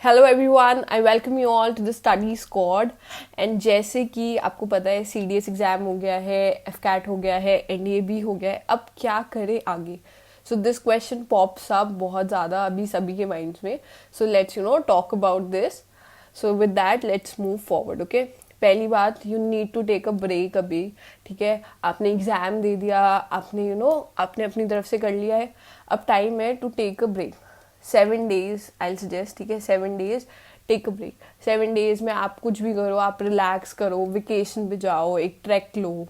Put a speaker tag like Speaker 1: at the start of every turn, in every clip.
Speaker 1: Hello everyone, I welcome you all to the study squad. And जैसे कि आपको पता है CDS एग्जाम हो गया है, FCAT हो गया है, NDA भी हो गया है, अब क्या करें आगे। So this question pops up बहुत ज़्यादा अभी सभी के माइंड्स में। So let's talk about this. So with that let's move forward. Okay, पहली बात, you need to take a break अभी। ठीक है, आपने एग्जाम दे दिया, आपने आपने अपनी तरफ से कर लिया है, अब टाइम है to take a break. 7 days I suggest. ठीक है, 7 days take a break. 7 days में आप कुछ भी करो, आप रिलैक्स करो, वेकेशन पे जाओ, एक ट्रैक लो।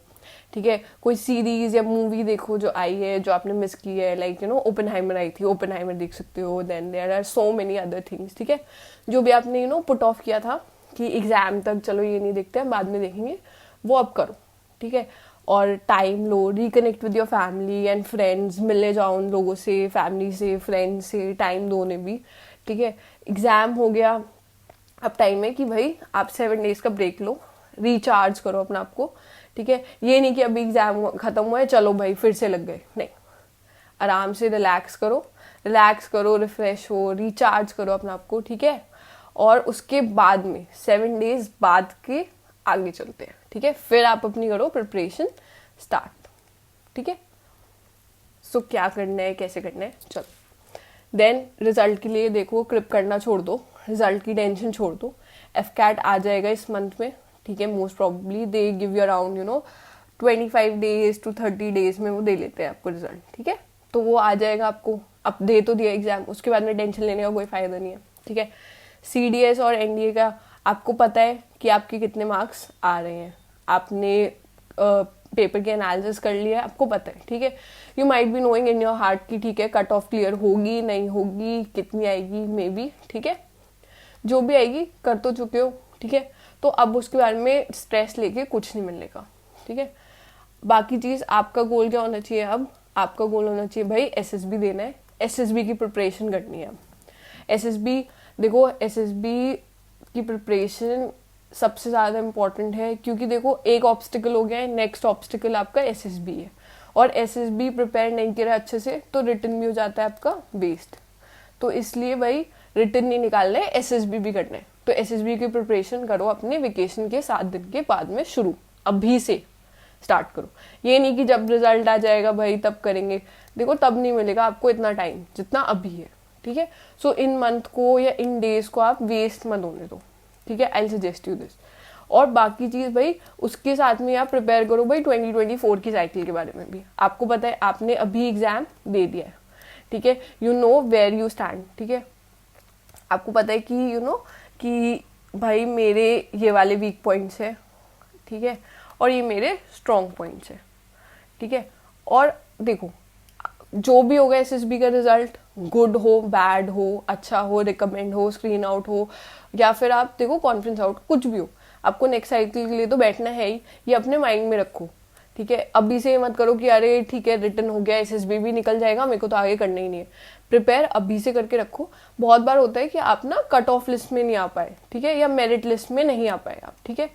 Speaker 1: ठीक है, कोई सीरीज या मूवी देखो जो आई है, जो आपने मिस की है, लाइक ओपनहाइमर आई थी, ओपनहाइमर देख सकते हो। Then there are so many other things. ठीक है, जो भी आपने पुट ऑफ किया था कि एग्जाम तक चलो ये नहीं देखते हैं, बाद में देखेंगे, वो अब करो। ठीक है, और time low, reconnect with your family and friends, मिलने जाओ उन लोगों से, फैमिली से, फ्रेंड्स से, टाइम दो उन्हें भी। ठीक है, एग्जाम हो गया, अब टाइम है कि भाई आप 7 days का ब्रेक लो, रिचार्ज करो अपना आपको। ठीक है, ये नहीं कि अभी एग्जाम खत्म हुआ है चलो भाई फिर से लग गए, नहीं। आराम से रिलैक्स करो, रिफ्रेश हो, रिचार्ज करो अपना आपको। ठीक है, और उसके बाद में 7 days बाद के आगे चलते हैं। ठीक है, फिर आप अपनी करो प्रिपरेशन स्टार्ट। ठीक है, सो क्या करना है, कैसे करना है, चलो। देन रिजल्ट के लिए देखो, क्रिप करना छोड़ दो, रिजल्ट की टेंशन छोड़ दो। FCAT आ जाएगा इस मंथ में। ठीक है, most probably they give you around 25 days to 30 days में वो दे लेते हैं आपको रिजल्ट। ठीक है, तो वो आ जाएगा आपको, अब दे तो दिया एग्जाम, उसके बाद में टेंशन लेने का कोई फायदा नहीं है। ठीक है, CDS और NDA का आपको पता है कि आपके कितने मार्क्स आ रहे हैं, आपने पेपर के एनालिसिस कर लिया है, आपको पता है। ठीक है, you might be knowing in your heart कि ठीक है कट ऑफ क्लियर होगी नहीं होगी, कितनी आएगी, मे बी। ठीक है, जो भी आएगी कर तो चुके हो। ठीक है, तो अब उसके बारे में स्ट्रेस लेके कुछ नहीं मिलेगा। ठीक है, बाकी चीज आपका गोल क्या होना चाहिए, अब आपका गोल होना चाहिए भाई SSB देना है, SSB की प्रिपरेशन करनी है। SSB देखो, SSB की प्रिपरेशन सबसे ज़्यादा इम्पॉर्टेंट है, क्योंकि देखो एक ऑब्स्टिकल हो गया है, नेक्स्ट ऑब्स्टिकल आपका SSB है, और SSB प्रिपेयर नहीं किया अच्छे से तो रिटर्न भी हो जाता है आपका वेस्ट। तो इसलिए भाई रिटर्न नहीं निकालना है, SSB भी करना है। तो SSB की प्रिपरेशन करो अपने वेकेशन के 7 दिन के बाद में शुरू, अभी से स्टार्ट करो। ये नहीं कि जब रिजल्ट आ जाएगा भाई तब करेंगे, देखो तब नहीं मिलेगा आपको इतना टाइम जितना अभी है। ठीक है, सो इन मंथ को या इन डेज को आप वेस्ट मत होने दो। ठीक है, आई सजेस्ट यू दिस। और बाकी चीज भाई उसके साथ में आप प्रिपेयर करो भाई 2024 की साइकिल के बारे में भी। आपको पता है आपने अभी एग्जाम दे दिया है। ठीक है, you know where you stand. ठीक है, आपको पता है कि कि भाई मेरे ये वाले वीक पॉइंट्स है। ठीक है, और ये मेरे स्ट्रॉन्ग पॉइंट्स है। ठीक है, और देखो जो भी होगा SSB का रिजल्ट, गुड हो, बैड हो, अच्छा हो, रिकमेंड हो, स्क्रीन आउट हो, या फिर आप देखो कॉन्फ्रेंस आउट, कुछ भी हो, आपको नेक्स्ट साइकिल के लिए तो बैठना है ही, ये अपने माइंड में रखो। ठीक है, अभी से मत करो कि अरे ठीक है रिटर्न हो गया, SSB भी निकल जाएगा, मेरे को तो आगे करना ही नहीं है। प्रिपेयर अभी से करके रखो। बहुत बार होता है कि आप ना कट ऑफ लिस्ट में नहीं आ पाए, ठीक है, या मेरिट लिस्ट में नहीं आ पाए आप। ठीक है,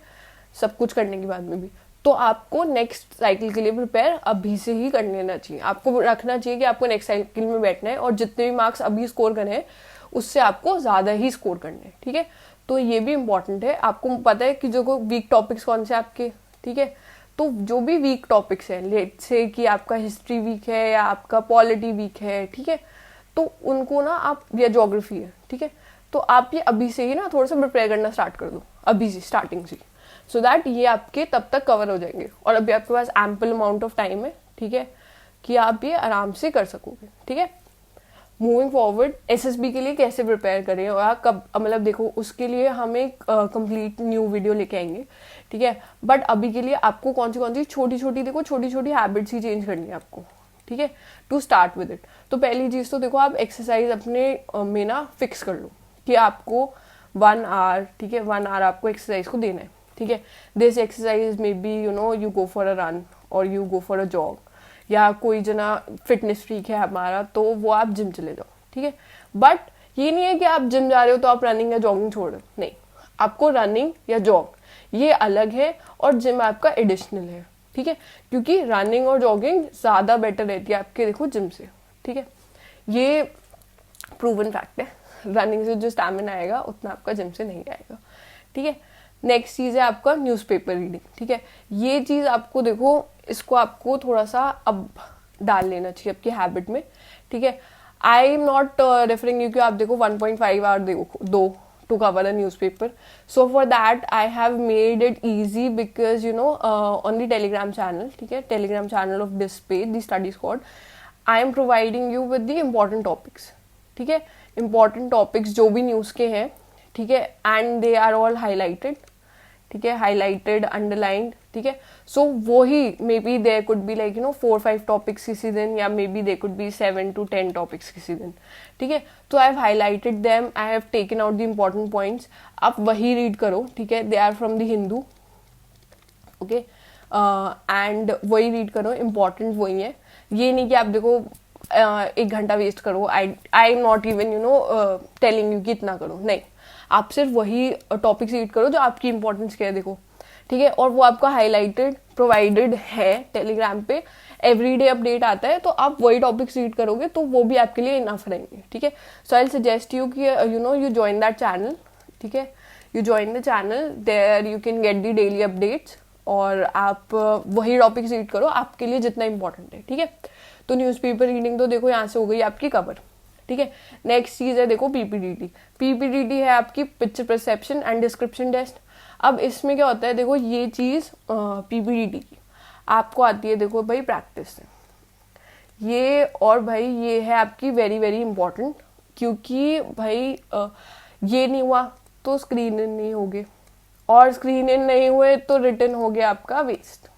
Speaker 1: सब कुछ करने के बाद में भी, तो आपको नेक्स्ट साइकिल के लिए प्रिपेयर अभी से ही कर लेना चाहिए। आपको रखना चाहिए कि आपको नेक्स्ट साइकिल में बैठना है, और जितने भी मार्क्स अभी स्कोर करने हैं उससे आपको ज्यादा ही स्कोर करने हैं। ठीक है, तो ये भी इंपॉर्टेंट है। आपको पता है कि जो वीक टॉपिक्स कौन से आपके। ठीक है, तो जो भी वीक टॉपिक्स है, लेट से कि आपका हिस्ट्री वीक है या आपका पॉलिटी वीक है, ठीक है, तो उनको ना आप, या ज्योग्राफी है, ठीक है, तो आप ये अभी से ही ना थोड़ा सा प्रिपेयर करना स्टार्ट कर दो, अभी से, स्टार्टिंग से, सो दैट ये आपके तब तक कवर हो जाएंगे। और अभी आपके पास एम्पल अमाउंट ऑफ टाइम है। ठीक है, कि आप ये आराम से कर सकोगे। ठीक है, मूविंग फॉरवर्ड, SSB के लिए कैसे प्रिपेयर करें और कब, मतलब देखो उसके लिए हम एक कंप्लीट न्यू वीडियो लेके आएंगे। ठीक है, बट अभी के लिए आपको कौन सी छोटी छोटी हैबिट्स ही चेंज करनी है आपको। ठीक है, टू स्टार्ट विद इट। तो पहली चीज तो देखो, आप एक्सरसाइज अपने में ना फिक्स कर लो कि आपको 1 आवर, ठीक है, 1 आवर आपको एक्सरसाइज को देना है। ठीक है, this exercise may be you go for a run और you go for a jog, या कोई जना फिटनेस फ्रीक है हमारा तो वो आप जिम चले जाओ। ठीक है, बट ये नहीं है कि आप जिम जा रहे हो तो आप रनिंग या जॉगिंग छोड़ रहे हो, नहीं, आपको रनिंग या जॉग ये अलग है और जिम आपका एडिशनल है। ठीक है, क्योंकि रनिंग और जॉगिंग ज्यादा बेटर रहती है आपके देखो जिम से। ठीक है, ये प्रूवन फैक्ट है। रनिंग से जो स्टैमिना आएगा उतना आपका जिम से नहीं आएगा, ठीक है। नेक्स्ट चीज़ है आपका न्यूज़पेपर रीडिंग, ठीक है। ये चीज़ आपको देखो, इसको आपको थोड़ा सा अब डाल लेना चाहिए आपकी हैबिट में, ठीक है। I am not referring you कि आप देखो 1.5 आवर दो to cover a newspaper. So for that I have made it easy because on the Telegram channel, ठीक है, Telegram channel of this page, the study squad, I am providing you with the important topics, ठीक है। important topics जो भी news के हैं, ठीक है, and they are all highlighted, ठीक है, हाईलाइटेड, अंडरलाइंड, ठीक है। सो वही maybe there could be like 4-5 topics किसी दिन, या maybe there could be 7 to 10 topics किसी दिन, ठीक है। तो I have highlighted them, I have taken out the important points, आप वही रीड करो, ठीक है। They are from the Hindu, okay, and वही रीड करो, इम्पॉर्टेंट वही है। ये नहीं कि आप देखो 1 घंटा वेस्ट करो, I am not even telling you कि इतना करो, नहीं, आप सिर्फ वही टॉपिक रीड करो जो आपकी इंपॉर्टेंस क्या है, देखो, ठीक है। और वो आपका हाईलाइटेड प्रोवाइडेड है टेलीग्राम पे, एवरीडे अपडेट आता है, तो आप वही टॉपिक्स रीड करोगे तो वो भी आपके लिए इनफ रहेंगे, ठीक है। सो आई सजेस्ट यू कि यू ज्वाइन दैट चैनल, ठीक है, you join the channel, there you can get the daily updates, और आप वही टॉपिक्स रीड करो आपके लिए जितना इंपॉर्टेंट है, ठीक है। तो न्यूज़पेपर रीडिंग तो देखो यहाँ से हो गई आपकी कवर, ठीक है। नेक्स्ट चीज है देखो पीपीडीटी। पीपीडीटी है आपकी picture perception and description test. अब इसमें क्या होता है, देखो ये चीज पीपीडीटी की आपको आती है, देखो भाई प्रैक्टिस से ये, और भाई ये है आपकी वेरी वेरी इंपॉर्टेंट, क्योंकि भाई ये नहीं हुआ तो स्क्रीन इन नहीं होगे, और स्क्रीन इन नहीं हुए तो रिटर्न हो गया आपका वेस्ट,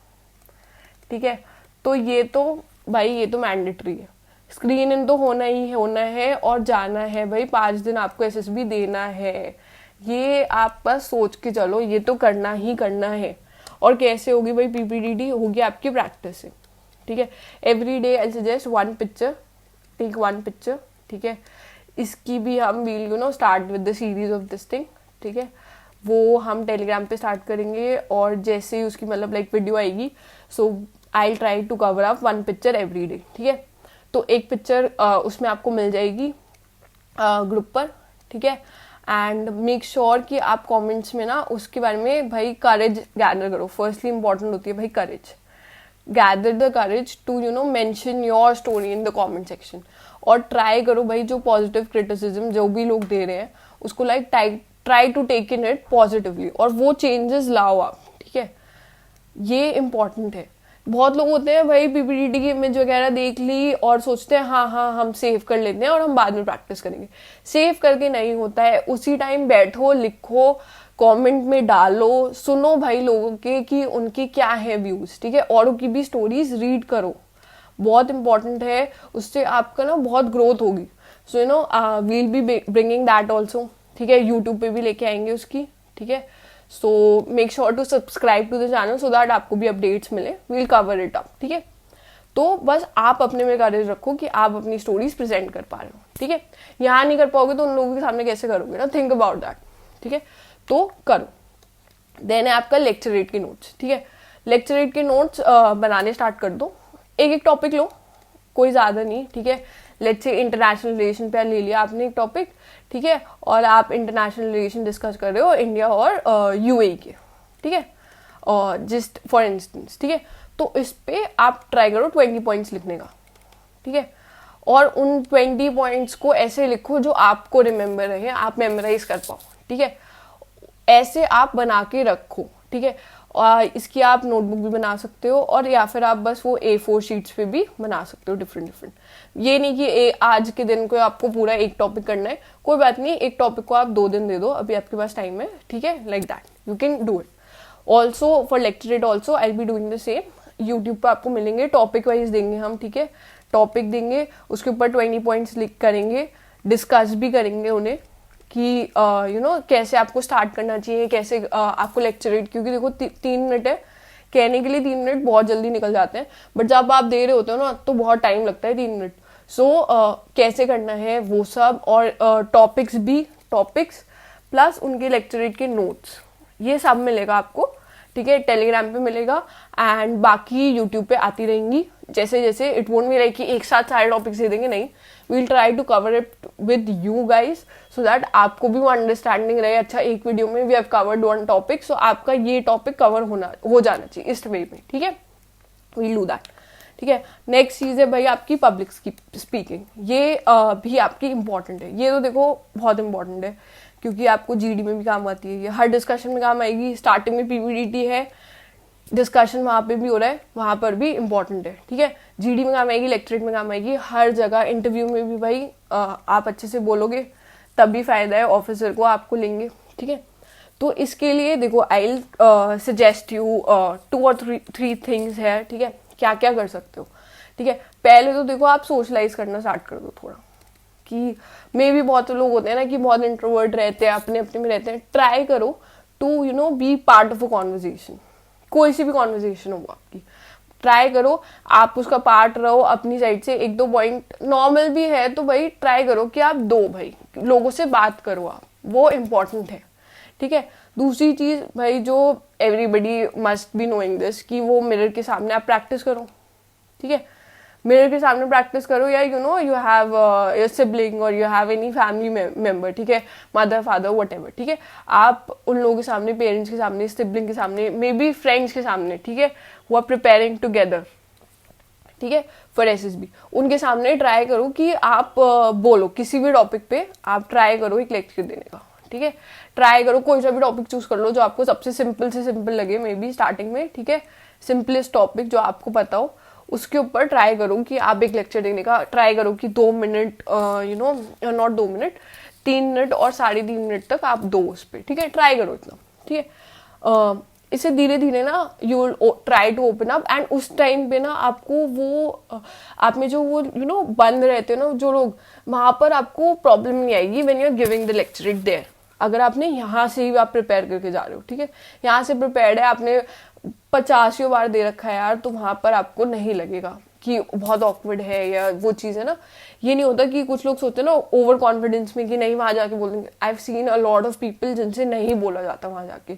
Speaker 1: ठीक है। तो ये तो भाई ये तो मैंडेटरी है, स्क्रीन इन तो होना ही होना है, और जाना है भाई 5 दिन आपको एसएसबी देना है, ये आप बस सोच के चलो, ये तो करना ही करना है। और कैसे होगी भाई पीपीडीटी, होगी आपकी प्रैक्टिस से, ठीक है। Every day I suggest 1 picture, take 1 picture, ठीक है। इसकी भी हम we'll start with the series of this thing, ठीक है। वो हम टेलीग्राम पे स्टार्ट करेंगे, और जैसे ही उसकी मतलब लाइक वीडियो आएगी, so I try to cover up 1 picture every day, ठीक है। तो एक पिक्चर उसमें आपको मिल जाएगी ग्रुप पर, ठीक है। एंड मेक श्योर कि आप कमेंट्स में ना उसके बारे में भाई करेज गैदर करो, फर्स्टली इंपॉर्टेंट होती है भाई courage, gather the courage to mention your story in the comment section, और ट्राई करो भाई जो पॉजिटिव क्रिटिसिज्म जो भी लोग दे रहे हैं उसको like try to take in it positively, और वो चेंजेस लाओ आप, ठीक है। ये इंपॉर्टेंट है। बहुत लोग होते हैं भाई पीपीडीटी की इमेज वगैरह देख ली और सोचते हैं हाँ हम सेव कर लेते हैं और हम बाद में प्रैक्टिस करेंगे। सेव करके नहीं होता है, उसी टाइम बैठो, लिखो, कमेंट में डालो, सुनो भाई लोगों के कि उनके क्या है व्यूज, ठीक है। औरों की भी स्टोरीज रीड करो, बहुत इंपॉर्टेंट है, उससे आपका ना बहुत ग्रोथ होगी। So we'll be bringing that also, ठीक है। यूट्यूब पे भी लेके आएंगे उसकी, ठीक है। So make sure to subscribe to the channel so that आपको भी अपडेट्स मिले, वील कवर इट अप, ठीक है। तो बस आप अपने में करेज रखो कि आप अपनी स्टोरीज प्रेजेंट कर पा रहे हो, ठीक है। यहाँ नहीं कर पाओगे तो उन लोगों के सामने कैसे करोगे ना, थिंक अबाउट दैट, ठीक है। तो करो। देन है आपका लेक्चरेट के नोट्स, ठीक है। लेक्चरेट के नोट्स बनाने स्टार्ट कर दो, एक टॉपिक लो, कोई ज्यादा नहीं, ठीक है। लेट्स से इंटरनेशनल रिलेशन पे ले लिया आपने एक टॉपिक, ठीक है, और आप इंटरनेशनल रिलेशन डिस्कस कर रहे हो इंडिया और यूएई के, ठीक है, और जस्ट फॉर इंस्टेंस, ठीक है। तो इस पे आप ट्राई करो 20 पॉइंट्स लिखने का, ठीक है। और उन 20 पॉइंट्स को ऐसे लिखो जो आपको रिमेम्बर रहे, आप मेमोराइज कर पाओ, ठीक है। ऐसे आप बना के रखो, ठीक है। इसकी आप नोटबुक भी बना सकते हो, और या फिर आप बस वो A4 शीट्स पे भी बना सकते हो डिफरेंट। ये नहीं कि आज के दिन को आपको पूरा एक टॉपिक करना है, कोई बात नहीं, एक टॉपिक को आप 2 दिन दे दो, अभी आपके पास टाइम है, ठीक है, like that you can do it. Also for lecturette also I will be doing the same. YouTube पर आपको मिलेंगे, टॉपिक वाइज देंगे हम, ठीक है। टॉपिक देंगे, उसके ऊपर 20 पॉइंट्स लिख करेंगे, डिस्कस भी करेंगे उन्हें कि कैसे आपको स्टार्ट करना चाहिए, कैसे आपको लेक्चरेट, क्योंकि देखो 3 मिनट है कहने के लिए, 3 मिनट बहुत जल्दी निकल जाते हैं, बट जब आप दे रहे होते हो ना तो बहुत टाइम लगता है 3 मिनट। सो कैसे करना है वो सब, और टॉपिक्स प्लस उनके लेक्चरेट के नोट्स, ये सब मिलेगा आपको, ठीक है, टेलीग्राम पे मिलेगा, एंड बाकी यूट्यूब पे आती रहेंगी जैसे जैसे। इट वोंट बी लाइक कि एक साथ सारे टॉपिक्स दे देंगे, नहीं, we'll try to cover it with you guys, so that आपको भी वो अंडरस्टैंडिंग रहे, अच्छा एक वीडियो में we have covered one topic, so आपका ये टॉपिक कवर हो जाना चाहिए इस वे में, ठीक है, वील डू दैट, ठीक है। नेक्स्ट चीज है भाई आपकी पब्लिक स्पीकिंग, ये भी आपकी इंपॉर्टेंट है, ये तो देखो बहुत इंपॉर्टेंट है, क्योंकि आपको जीडी में भी काम आती है, ये हर डिस्कशन में काम आएगी। स्टार्टिंग में पीपीडीटी है, डिस्कशन वहाँ पे भी हो रहा है, वहाँ पर भी इंपॉर्टेंट है, ठीक है। जीडी में काम आएगी, लेक्चरेट में काम आएगी, हर जगह इंटरव्यू में भी भाई आप अच्छे से बोलोगे तभी फायदा है, ऑफिसर को आपको लेंगे, ठीक है। तो इसके लिए देखो आई सजेस्ट यू 2 और 3 थिंग्स है, ठीक है, क्या क्या कर सकते हो, ठीक है। पहले तो देखो आप सोशलाइज करना स्टार्ट कर दो थोड़ा, कि मे भी बहुत लोग होते हैं ना कि बहुत इंट्रोवर्ट रहते हैं, अपने अपने में रहते हैं, ट्राई करो to you know be part of a conversation, कोई सी भी कॉन्वर्जेशन हो आपकी, ट्राई करो आप उसका पार्ट रहो अपनी साइड से। 1-2 पॉइंट नॉर्मल भी है तो भाई ट्राई करो कि आप दो भाई लोगों से बात करो आप, वो इम्पोर्टेंट है, ठीक है। दूसरी चीज भाई जो everybody must be knowing this, कि वो मिरर के सामने आप प्रैक्टिस करो, ठीक है, मिरर के सामने प्रैक्टिस करो, या you know you have your sibling और you have any family member, ठीक है, मदर फादर व्हाटएवर, ठीक है, आप उन लोगों के सामने, पेरेंट्स के सामने, सिबलिंग के सामने, मे बी फ्रेंड्स के सामने, ठीक है, वो आर प्रिपेयरिंग टुगेदर, ठीक है, फॉर एसएसबी, उनके सामने ट्राई करो कि आप बोलो किसी भी टॉपिक पे, आप ट्राई करो एक लेक्चर देने का, ठीक है। ट्राई करो कोई सा भी टॉपिक चूज कर लो जो आपको सबसे सिंपल से सिंपल लगे, मे बी स्टार्टिंग में, ठीक है, सिंपलेस्ट टॉपिक जो आपको पता हो उसके ऊपर ट्राई करो कि आप एक लेक्चर देने का ट्राई करो कि 2 minute you know not 2 minute 3 minute और 3.5 मिनट तक आप दो उस पर, ठीक है, ट्राई करो इतना, ठीक है। इससे धीरे धीरे ना you will try to open up, and उस टाइम पे ना आपको वो आप में जो वो यू नो बंद रहते हो ना जो लोग, वहां पर आपको प्रॉब्लम नहीं आएगी when you are giving the lecture it there. अगर आपने यहाँ से ही आप प्रिपेयर करके जा रहे हो, ठीक है, यहाँ से प्रिपेयर्ड है, आपने 50 बार दे रखा है यार, तो वहां पर आपको नहीं लगेगा कि बहुत ऑकवर्ड है या वो चीज है ना। ये नहीं होता कि कुछ लोग सोचते हैं ना ओवर कॉन्फिडेंस में कि नहीं वहां जाके बोल देंगे। I have seen a lot of people जिनसे नहीं बोला जाता वहां जाके,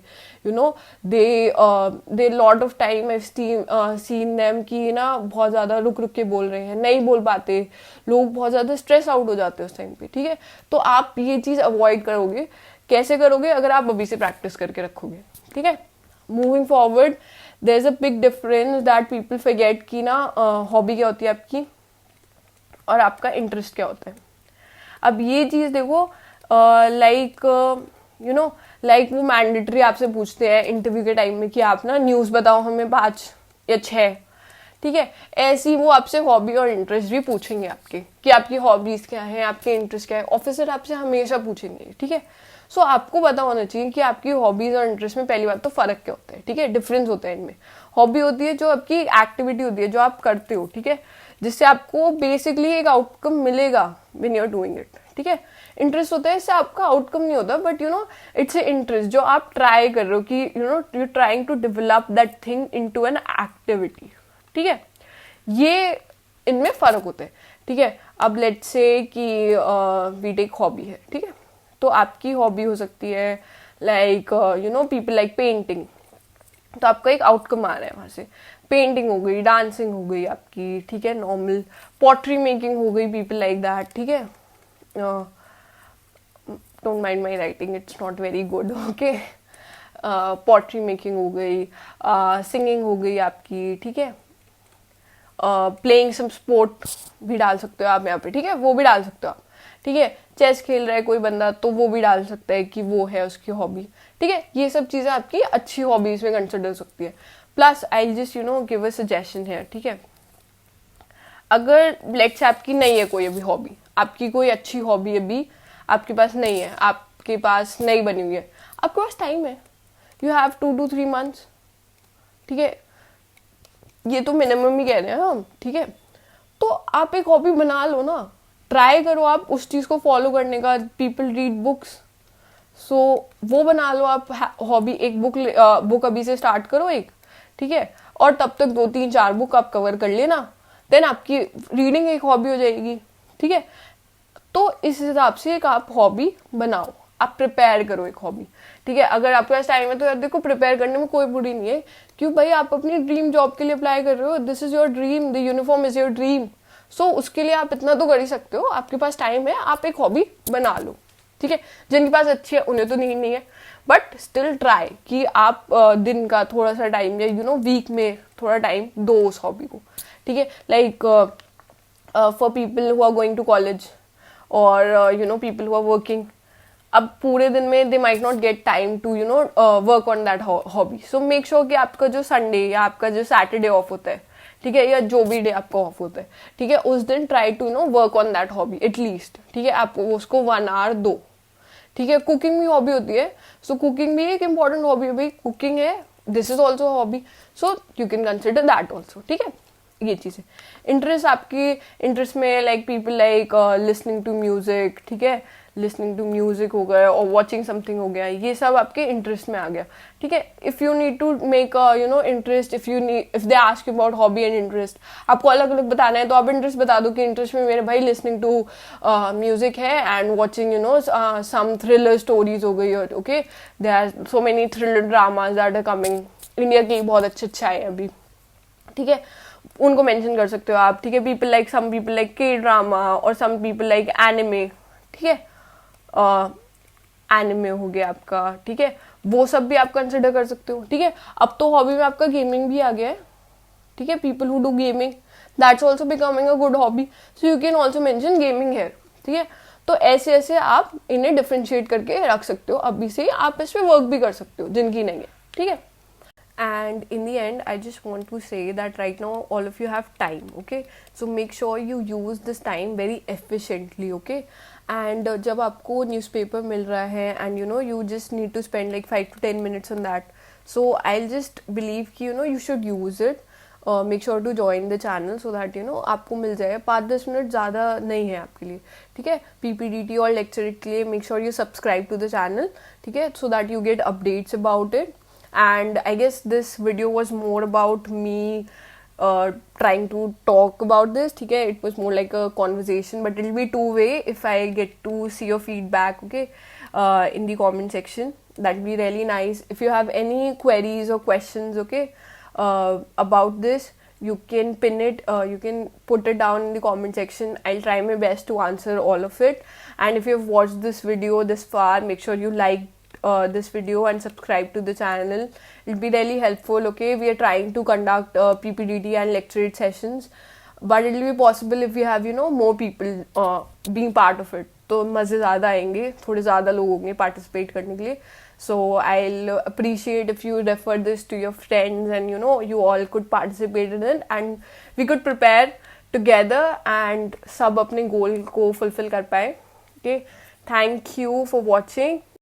Speaker 1: you know they lot of time I seen them कि ना बहुत ज्यादा रुक रुक के बोल रहे हैं, नहीं बोल पाते लोग, बहुत ज्यादा स्ट्रेस आउट हो जाते हैं उस टाइम पे, ठीक है। तो आप ये चीज अवॉइड करोगे, कैसे करोगे, अगर आप अभी से प्रैक्टिस करके रखोगे, ठीक है। Moving forward there is a big difference that people forget कि ना हॉबी क्या होती है आपकी और आपका इंटरेस्ट क्या होता है। अब ये चीज देखो लाइक यू नो लाइक वो मैंडेटरी आपसे पूछते हैं इंटरव्यू के टाइम में कि आप ना न्यूज बताओ हमें 5 या 6, ठीक है, ऐसी वो आपसे हॉबी और इंटरेस्ट भी पूछेंगे आपके कि आपकी हॉबीज क्या है, आपके इंटरेस्ट क्या है, ऑफिसर आपसे हमेशा पूछेंगे, ठीक है। सो आपको पता होना चाहिए कि आपकी हॉबीज और इंटरेस्ट में पहली बात तो फर्क क्या होता है, ठीक है, डिफरेंस होता है इनमें। हॉबी होती है जो आपकी एक्टिविटी होती है जो आप करते हो, ठीक है, जिससे आपको बेसिकली एक आउटकम मिलेगा when you are doing it, ठीक है। इंटरेस्ट होता है इससे आपका आउटकम नहीं होता, but you know it's a interest जो आप ट्राई कर रहे हो कि you know you trying to develop that thing into an activity, ठीक है। ये इनमें फर्क होता है, ठीक है। अब लेट्स से कि बीटेक हॉबी है, ठीक है, तो आपकी हॉबी हो सकती है like you know people like painting, तो आपका एक आउटकम आ रहा है वहां से, पेंटिंग हो गई, डांसिंग हो गई आपकी, ठीक है, नॉर्मल पॉटरी मेकिंग हो गई, पीपल लाइक दैट, ठीक है। Don't mind my writing, it's not very good, okay. Pottery making हो गई, सिंगिंग हो गई आपकी, ठीक है, प्लेइंग सम स्पोर्ट भी डाल सकते हो आप यहाँ पे, ठीक है, वो भी डाल सकते हो आप, ठीक है। चेस खेल रहा है कोई बंदा तो वो भी डाल सकता है कि वो है उसकी हॉबी, ठीक है। ये सब चीजें आपकी अच्छी हॉबीज में कंसिडर हो सकती है। Plus I just you know give a suggestion है, ठीक है, अगर लेट्स आपकी नहीं है कोई अभी हॉबी, आपकी कोई अच्छी हॉबी अभी आपके पास नहीं है, आपके पास नहीं बनी हुई है, आपके पास टाइम है, यू हैव 2 to 3 months, ठीक है, ये तो मिनिमम ही कह रहे हैं हम, ठीक है। तो आप एक हॉबी बना लो ना, ट्राई करो आप उस चीज को फॉलो करने का। पीपल रीड बुक्स, सो वो बना लो आप हॉबी, एक बुक अभी से स्टार्ट करो एक, ठीक है, और तब तक 2-3-4 बुक आप कवर कर लेना, देन आपकी रीडिंग एक हॉबी हो जाएगी, ठीक है। तो इस हिसाब से एक आप हॉबी बनाओ, आप प्रिपेयर करो एक हॉबी, ठीक है। अगर आपके पास टाइम है तो यार देखो प्रिपेयर करने में कोई बुरी नहीं है, क्यों भाई आप अपनी ड्रीम जॉब के लिए अप्लाई कर रहे हो, this is your dream, the uniform is your dream, so उसके लिए आप इतना तो कर ही सकते हो, आपके पास टाइम है, आप एक हॉबी बना लो, ठीक है। जिनके पास अच्छी है उन्हें तो नहीं है, बट स्टिल ट्राई कि आप दिन का थोड़ा सा टाइम या वीक में थोड़ा टाइम दो उस हॉबी को, ठीक है। Like for people who are going to college और पीपल हु आर वर्किंग, अब पूरे दिन में they might not get time to work on that hobby. So make sure कि आपका जो संडे या आपका जो सैटरडे ऑफ होता है, ठीक है, या जो भी डे आपका ऑफ होता है, ठीक है, उस दिन try to work on that hobby at least, ठीक है। आप उसको 1 आवर दो, ठीक है। कुकिंग भी हॉबी होती है, सो कुकिंग भी एक इंपॉर्टेंट हॉबी है भाई, कुकिंग है, this is also hobby, so you can consider that also, ठीक है। ये चीज़ है। इंटरेस्ट आपकी इंटरेस्ट में like people like listening to music, ठीक है, लिसनिंग टू म्यूजिक हो गया और वॉचिंग समथिंग हो गया, ये सब आपके इंटरेस्ट में आ गया, ठीक है। If you need to make interest, if they ask about hobby and interest, आपको अलग अलग बताना है तो आप इंटरेस्ट बता दो कि इंटरेस्ट में मेरे भाई लिसनिंग टू म्यूजिक है and watching some thriller stories हो गई, okay, there are so many thriller dramas that are coming, India के बहुत अच्छे आए हैं अभी, ठीक है, उनको मेंशन कर सकते हो आप, ठीक है। People like some people like K drama और सम पीपल लाइक एनिमे, ठीक है, एनिमे हो गया आपका, ठीक है, वो सब भी आप कंसिडर कर सकते हो, ठीक है। अब तो हॉबी में आपका गेमिंग भी आ गया है, ठीक है, people who do gaming, that's also becoming a good hobby, so you can also mention gaming है, ठीक है। तो ऐसे ऐसे आप इन्हें डिफ्रेंशिएट करके रख सकते हो, अभी से आप इस पर वर्क भी कर सकते हो जिनकी नहीं है, ठीक है। And in the end, I just want to say that right now all of you have time, okay, so make sure you use this time very efficiently, okay. And जब आपको न्यूज़पेपर मिल रहा है and you just need to spend like 5 to 10 minutes on that, so I'll just believe कि you should use it. Make sure to join the channel so that आपको मिल जाए, 5-10 minute ज़्यादा नहीं है आपके लिए, ठीक है। PPDT और लेक्चर के लिए make sure you subscribe to the channel, ठीक है, so that you get updates about it. And I guess this video was more about me trying to talk about this, ठीक है, it was more like a conversation, but it'll be two-way if I get to see your feedback, okay, in the comment section. That'll be really nice. If you have any queries or questions, okay, about this, you can pin it, you can put it down in the comment section. I'll try my best to answer all of it. And if you've watched this video this far, make sure you like this video and subscribe to the channel. It'll be really helpful, okay. We are trying to conduct PPDT and lecturate sessions, but it'll be possible if we have more people being part of it, तो मज़े ज़्यादा आएंगे, थोड़े ज़्यादा लोग होंगे participate करने के लिए. So I'll appreciate if you refer this to your friends and you all could participate in it and we could prepare together and सब अपने गोल को fulfill कर पाए. Okay, thank you for watching.